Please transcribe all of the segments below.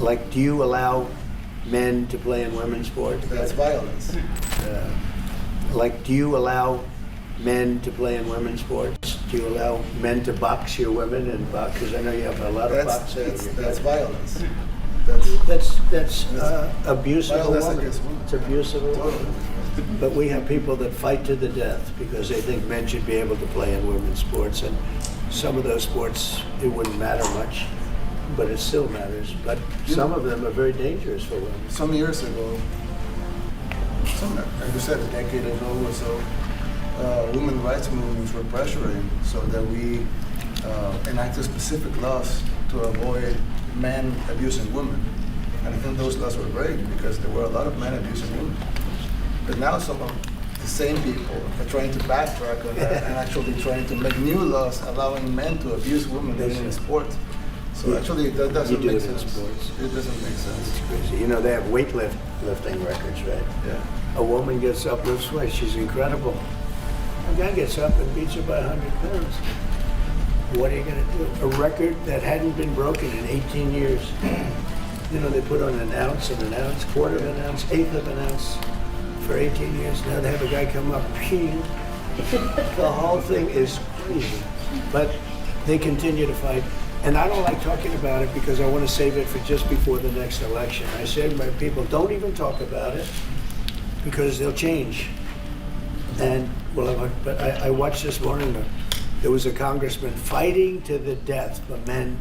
Like, do you allow men to play in women's sports? That's violence. Like, do you allow men to play in women's sports? Do you allow men to box your women and box? Because I know you have a lot of boxing. That's violence. That's abuse of a Violence woman. against women. It's abuse of a woman. But we have people that fight to the death because they think men should be able to play in women's sports. And some of those sports, it wouldn't matter much, but it still matters. But some of them are very dangerous for women. Some years ago, like you said, a decade ago or so, women rights movements were pressuring so that we enacted specific laws to avoid men abusing women. And I think those laws were great because there were a lot of men abusing women. But now some of the same people are trying to backtrack on that and actually trying to make new laws allowing men to abuse women in sport. So actually that doesn't make sense. It doesn't make sense. It's crazy. You know, they have weightlifting records, right? Yeah. A woman gets up, lifts weights, she's incredible. A guy gets up and beats her by 100 pounds. What are you going to do? A record that hadn't been broken in 18 years. You know, they put on an ounce, quarter of an ounce, eighth of an ounce for 18 years. Now they have a guy come up, ping. The whole thing is crazy. But they continue to fight. And I don't like talking about it because I want to save it for just before the next election. I say to my people, don't even talk about it because they'll change. And well, but I watched this morning, there was a congressman fighting to the death for men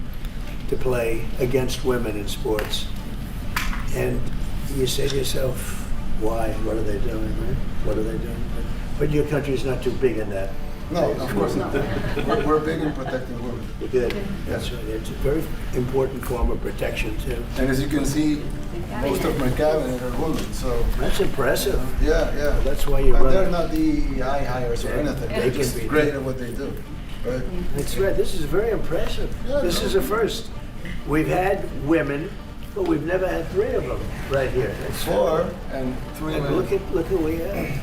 to play against women in sports. And you say to yourself, why? What are they doing, right? What are they doing? But your country's not too big in that. No, of course not. We're big in protecting women. Good. That's right. It's a very important form of protection, too. And as you can see, most of my cabinet are women, so. That's impressive. Yeah. That's why you And run. they're not DEI hires or anything. They They're can just be. great at what they do. Right? That's right. This is very impressive. Yeah, This is a first. We've had women, but we've never had three of them right here. That's 4 and 3 and men. look at what we have.